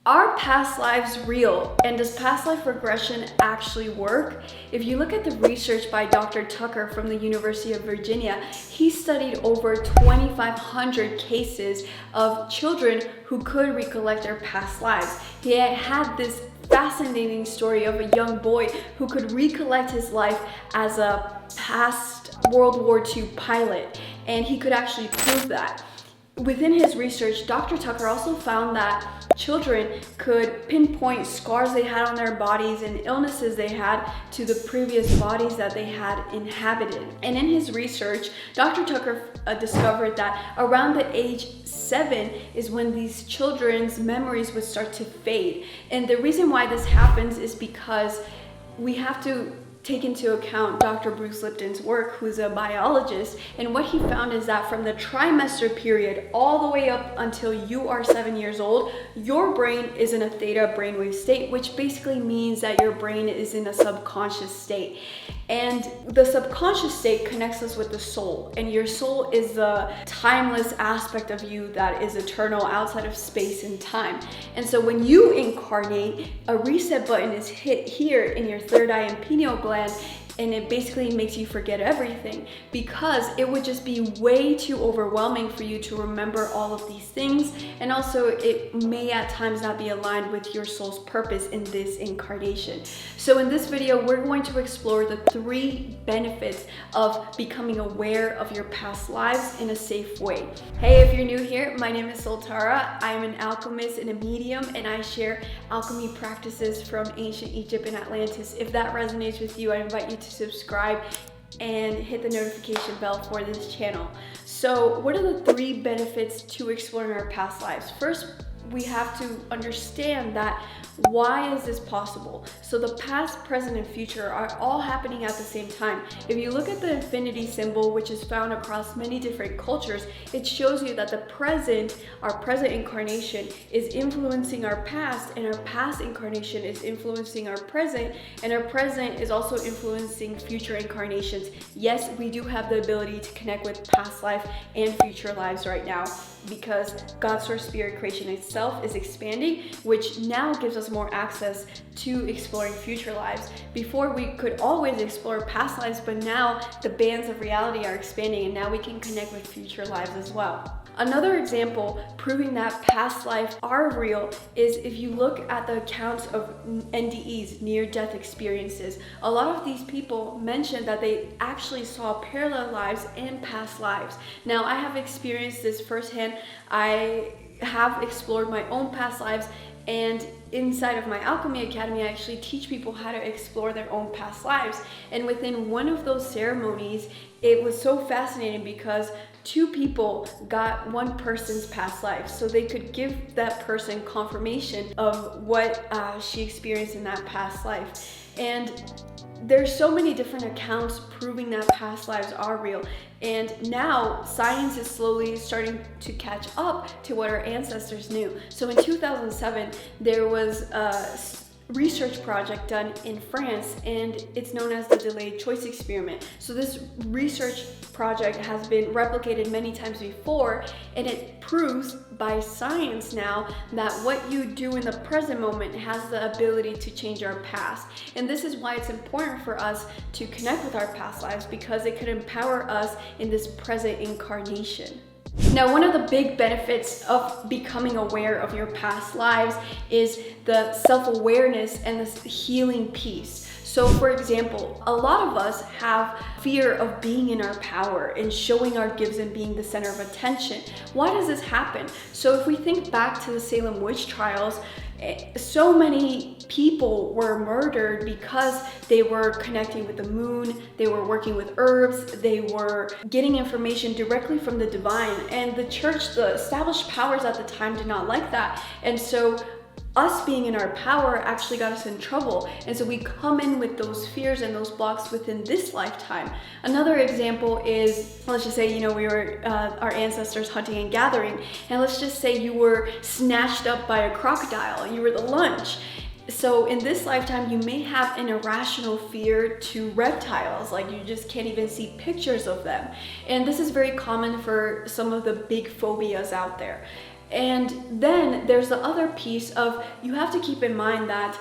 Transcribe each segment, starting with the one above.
Are past lives real? And does past life regression actually work? If you look at the research by Dr. Tucker from the University of Virginia, he studied over 2,500 cases of children who could recollect their past lives. He had this fascinating story of a young boy who could recollect his life as a past World War II pilot, and he could actually prove that. Within his research, Dr. Tucker also found that children could pinpoint scars they had on their bodies and illnesses they had to the previous bodies that they had inhabited. And in his research, Dr. Tucker discovered that around the age 7 is when these children's memories would start to fade. And the reason why this happens is because we have to take into account Dr. Bruce Lipton's work, who's a biologist, and what he found is that from the trimester period all the way up until you are 7 years old, your brain is in a theta brainwave state, which basically means that your brain is in a subconscious state. And the subconscious state connects us with the soul, and your soul is the timeless aspect of you that is eternal outside of space and time. And so when you incarnate, a reset button is hit here in your third eye and pineal gland, and it basically makes you forget everything, because it would just be way too overwhelming for you to remember all of these things. And also it may at times not be aligned with your soul's purpose in this incarnation. So in this video, we're going to explore the 3 benefits of becoming aware of your past lives in a safe way. Hey, if you're new here, my name is SolTara. I'm an alchemist and a medium, and I share alchemy practices from ancient Egypt and Atlantis. If that resonates with you, I invite you to subscribe and hit the notification bell for this channel. So what are the 3 benefits to exploring our past lives? First, we have to understand that why is this possible? So the past, present, and future are all happening at the same time. If you look at the infinity symbol, which is found across many different cultures, it shows you that the present, our present incarnation, is influencing our past, and our past incarnation is influencing our present, and our present is also influencing future incarnations. Yes, we do have the ability to connect with past life and future lives right now, because God's Source Spirit creation itself is expanding, which now gives us more access to exploring future lives. Before, we could always explore past lives, but now the bands of reality are expanding, and now we can connect with future lives as well. Another example proving that past life are real is if you look at the accounts of NDEs, near-death experiences. A lot of these people mentioned that they actually saw parallel lives and past lives. Now, I have experienced this firsthand. I have explored my own past lives, and inside of my Alchemy Academy, I actually teach people how to explore their own past lives. And within one of those ceremonies, it was so fascinating because 2 people got one person's past life, so they could give that person confirmation of what she experienced in that past life. And there's so many different accounts proving that past lives are real. And now science is slowly starting to catch up to what our ancestors knew. So in 2007, there was a research project done in France, and it's known as the delayed choice experiment. So this research project has been replicated many times before, and it proves by science now that what you do in the present moment has the ability to change our past. And this is why it's important for us to connect with our past lives, because it could empower us in this present incarnation. Now, one of the big benefits of becoming aware of your past lives is the self-awareness and the healing piece. So for example, a lot of us have fear of being in our power and showing our gifts and being the center of attention. Why does this happen? So if we think back to the Salem witch trials, so many people were murdered because they were connecting with the moon, they were working with herbs, they were getting information directly from the divine. And the church, the established powers at the time, did not like that. And so us being in our power actually got us in trouble. And so we come in with those fears and those blocks within this lifetime. Another example is, let's just say, we were our ancestors hunting and gathering, and let's just say you were snatched up by a crocodile and you were the lunch. So in this lifetime, you may have an irrational fear to reptiles, like you just can't even see pictures of them. And this is very common for some of the big phobias out there. And then there's the other piece of, you have to keep in mind that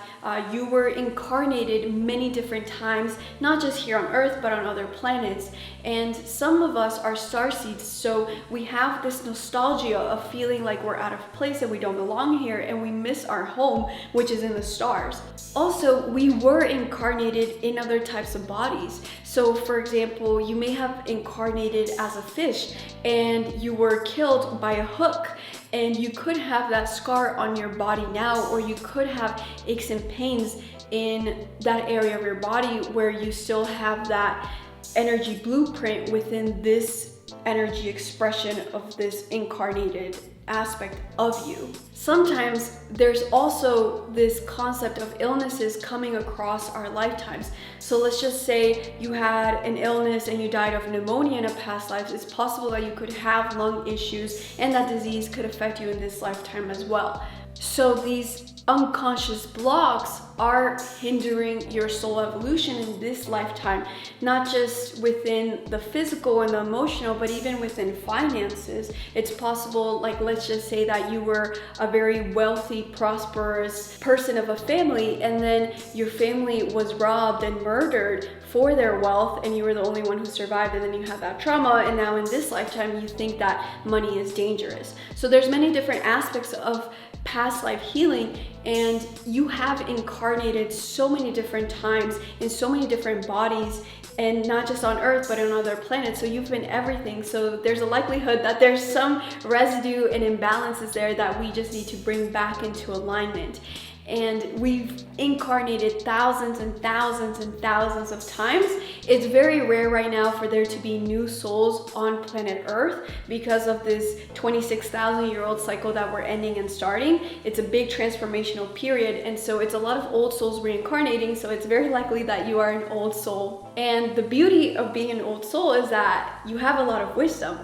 you were incarnated many different times, not just here on Earth, but on other planets. And some of us are starseeds, so we have this nostalgia of feeling like we're out of place and we don't belong here, and we miss our home, which is in the stars. Also, we were incarnated in other types of bodies. So for example, you may have incarnated as a fish and you were killed by a hook, and you could have that scar on your body now, or you could have aches and pains in that area of your body where you still have that energy blueprint within this energy expression of this incarnated aspect of you. Sometimes there's also this concept of illnesses coming across our lifetimes. So let's just say you had an illness and you died of pneumonia in a past life. It's possible that you could have lung issues, and that disease could affect you in this lifetime as well. So these unconscious blocks are hindering your soul evolution in this lifetime, not just within the physical and the emotional, but even within finances. It's possible, like let's just say that you were a very wealthy, prosperous person of a family, and then your family was robbed and murdered for their wealth, and you were the only one who survived, and then you have that trauma, and now in this lifetime you think that money is dangerous. So there's many different aspects of past life healing, and you have incarnated so many different times in so many different bodies, and not just on Earth but on other planets. So you've been everything. So there's a likelihood that there's some residue and imbalances there that we just need to bring back into alignment. And we've incarnated thousands and thousands and thousands of times. It's very rare right now for there to be new souls on planet Earth because of this 26,000-year-old cycle that we're ending and starting. It's a big transformational period, and so it's a lot of old souls reincarnating, so it's very likely that you are an old soul. And the beauty of being an old soul is that you have a lot of wisdom.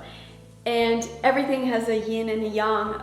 And everything has a yin and a yang,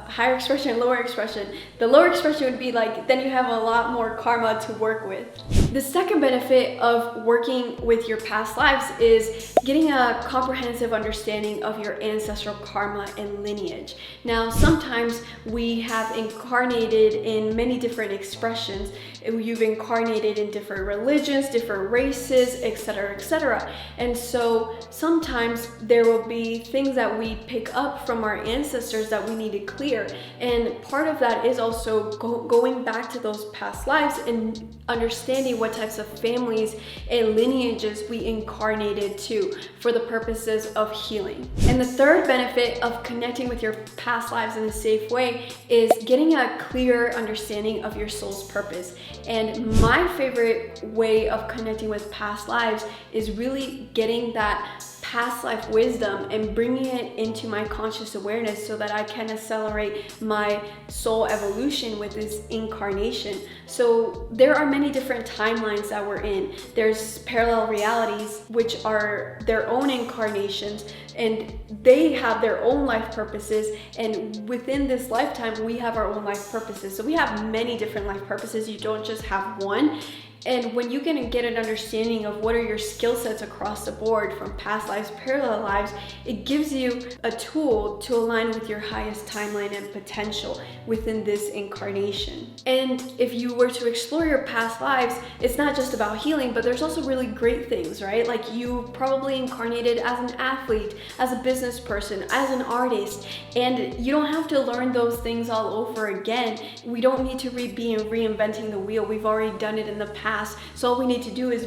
higher expression and lower expression. The lower expression would be like, then you have a lot more karma to work with. The second benefit of working with your past lives is getting a comprehensive understanding of your ancestral karma and lineage. Now, sometimes we have incarnated in many different expressions. You've incarnated in different religions, different races, etc., etc. And so sometimes there will be things that we pick up from our ancestors that we need to clear. And part of that is also going back to those past lives and understanding what types of families and lineages we incarnated to for the purposes of healing. And the third benefit of connecting with your past lives in a safe way is getting a clear understanding of your soul's purpose. And my favorite way of connecting with past lives is really getting that past life wisdom and bringing it into my conscious awareness so that I can accelerate my soul evolution with this incarnation. So there are many different timelines that we're in. There's parallel realities, which are their own incarnations, and they have their own life purposes, and within this lifetime we have our own life purposes. So we have many different life purposes. You don't just have one. And when you can get an understanding of what are your skill sets across the board from past lives, parallel lives, it gives you a tool to align with your highest timeline and potential within this incarnation. And if you were to explore your past lives, it's not just about healing, but there's also really great things, right? Like you probably incarnated as an athlete, as a business person, as an artist, and you don't have to learn those things all over again. We don't need to be reinventing the wheel. We've already done it in the past. So all we need to do is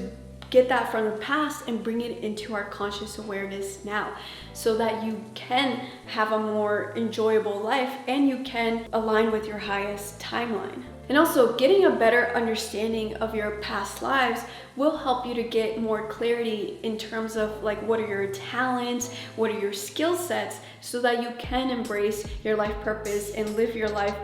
get that from the past and bring it into our conscious awareness now, so that you can have a more enjoyable life and you can align with your highest timeline. And also, getting a better understanding of your past lives will help you to get more clarity in terms of like what are your talents, what are your skill sets, so that you can embrace your life purpose and live your life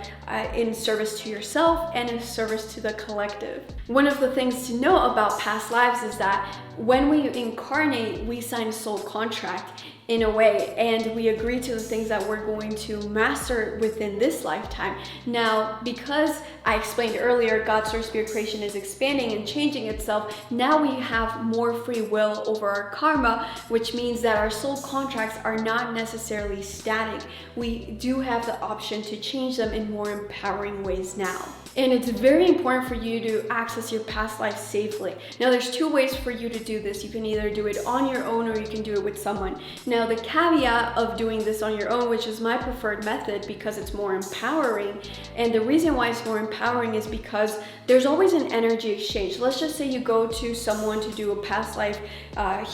in service to yourself and in service to the collective. One of the things to know about past lives is that when we incarnate, we sign a soul contract. in a way, and we agree to the things that we're going to master within this lifetime. Now, because I explained earlier, God's source spirit creation is expanding and changing itself, now we have more free will over our karma, which means that our soul contracts are not necessarily static. We do have the option to change them in more empowering ways now. And it's very important for you to access your past life safely. Now, there's two ways for you to do this. You can either do it on your own or you can do it with someone. Now, the caveat of doing this on your own, which is my preferred method because it's more empowering, and the reason why it's more empowering is because there's always an energy exchange. Let's just say you go to someone to do a past life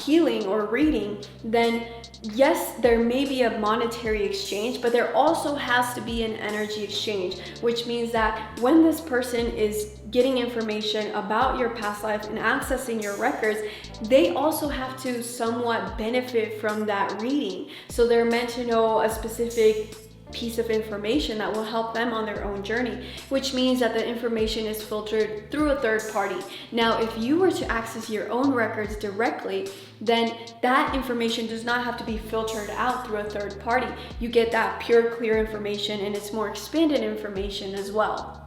healing or reading, then yes, there may be a monetary exchange, but there also has to be an energy exchange, which means that when this person is getting information about your past life and accessing your records, they also have to somewhat benefit from that reading. So they're meant to know a specific piece of information that will help them on their own journey, which means that the information is filtered through a third party. Now, if you were to access your own records directly, then that information does not have to be filtered out through a third party. You get that pure, clear information, and it's more expanded information as well.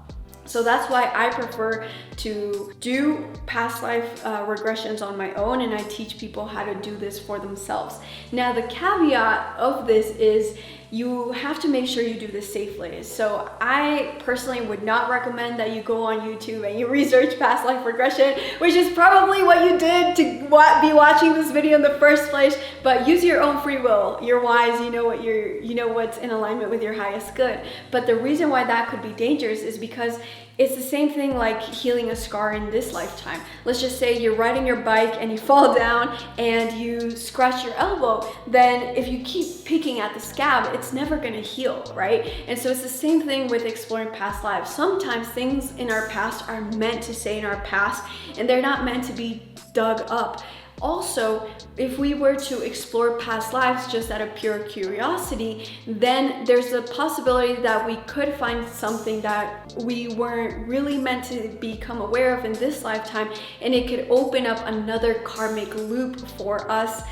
So that's why I prefer to do past life regressions on my own, and I teach people how to do this for themselves. Now, the caveat of this is you have to make sure you do this safely. So I personally would not recommend that you go on YouTube and you research past life regression, which is probably what you did to be watching this video in the first place. But use your own free will. You're wise. You know what's in alignment with your highest good. But the reason why that could be dangerous is because it's the same thing like healing a scar in this lifetime. Let's just say you're riding your bike and you fall down and you scratch your elbow. Then if you keep picking at the scab, it's never gonna heal, right? And so it's the same thing with exploring past lives. Sometimes things in our past are meant to stay in our past and they're not meant to be dug up. Also, if we were to explore past lives just out of pure curiosity, then there's a possibility that we could find something that we weren't really meant to become aware of in this lifetime, and it could open up another karmic loop for us.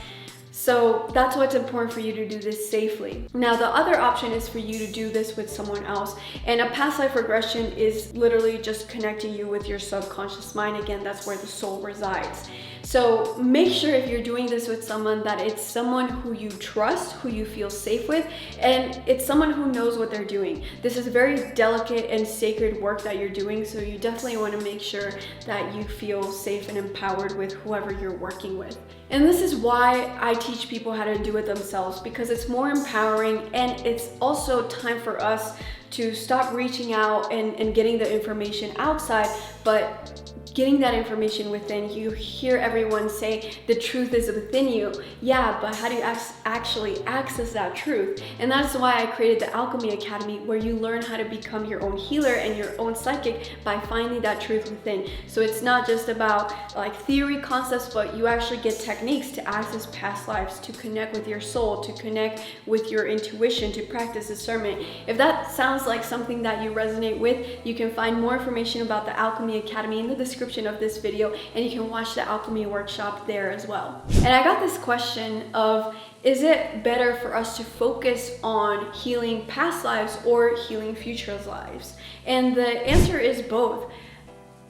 So that's why it's important for you to do this safely. Now, the other option is for you to do this with someone else. And a past life regression is literally just connecting you with your subconscious mind. Again, that's where the soul resides. So make sure if you're doing this with someone that it's someone who you trust, who you feel safe with, and it's someone who knows what they're doing. This is very delicate and sacred work that you're doing, so you definitely want to make sure that you feel safe and empowered with whoever you're working with. And this is why I teach people how to do it themselves, because it's more empowering, and it's also time for us to stop reaching out and getting the information outside, but getting that information within. You hear everyone say the truth is within you. Yeah, but how do you actually access that truth? And that's why I created the Alchemy Academy, where you learn how to become your own healer and your own psychic by finding that truth within. So it's not just about like theory concepts, but you actually get techniques to access past lives, to connect with your soul, to connect with your intuition, to practice discernment. If that sounds like something that you resonate with, you can find more information about the Alchemy Academy in the description of this video, and you can watch the Alchemy Workshop there as well. And I got this question of, is it better for us to focus on healing past lives or healing future lives? And the answer is both.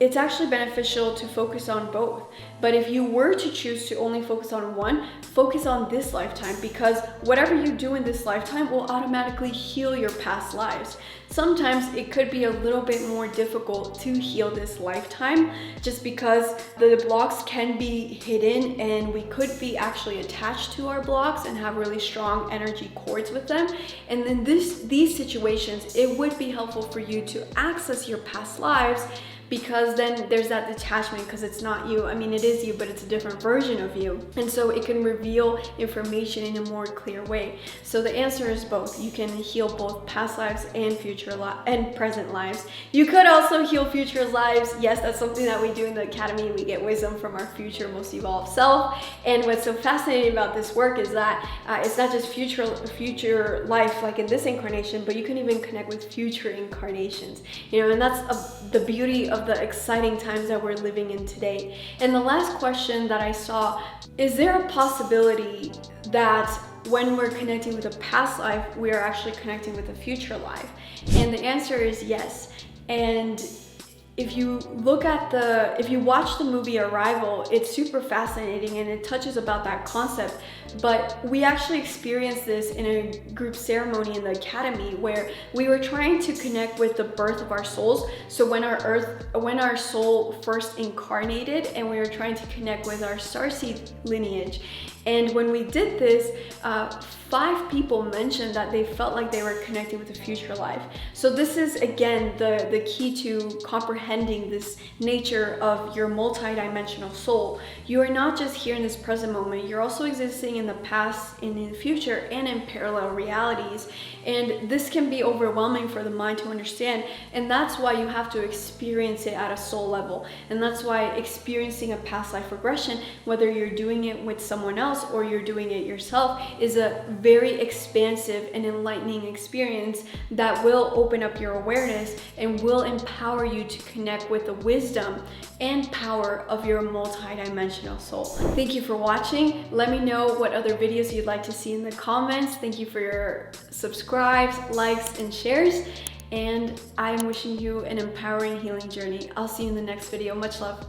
It's actually beneficial to focus on both. But if you were to choose to only focus on one, focus on this lifetime, because whatever you do in this lifetime will automatically heal your past lives. Sometimes it could be a little bit more difficult to heal this lifetime just because the blocks can be hidden, and we could be actually attached to our blocks and have really strong energy cords with them. And in these situations, it would be helpful for you to access your past lives, because then there's that detachment, because it's not you. I mean, it is you, but it's a different version of you. And so it can reveal information in a more clear way. So the answer is both. You can heal both past lives and present lives. You could also heal future lives. Yes, that's something that we do in the Academy. We get wisdom from our future most evolved self. And what's so fascinating about this work is that it's not just future life, like in this incarnation, but you can even connect with future incarnations. And that's the beauty of the exciting times that we're living in today. And the last question that I saw, is there a possibility that when we're connecting with a past life, we are actually connecting with a future life? And the answer is yes. And if you watch the movie Arrival, it's super fascinating and it touches about that concept. But we actually experienced this in a group ceremony in the academy where we were trying to connect with the birth of our souls. So when our soul first incarnated, and we were trying to connect with our starseed lineage. And when we did this, 5 people mentioned that they felt like they were connecting with a future life. So this is, again, the key to comprehending this nature of your multi-dimensional soul. You are not just here in this present moment, you're also existing in the past, in the future, and in parallel realities. And this can be overwhelming for the mind to understand. And that's why you have to experience it at a soul level. And that's why experiencing a past life regression, whether you're doing it with someone else or you're doing it yourself, is a very expansive and enlightening experience that will open up your awareness and will empower you to connect with the wisdom and power of your multi-dimensional soul. Thank you for watching. Let me know what other videos you'd like to see in the comments. Thank you for your subscribes, likes, and shares. And I'm wishing you an empowering healing journey. I'll see you in the next video. Much love.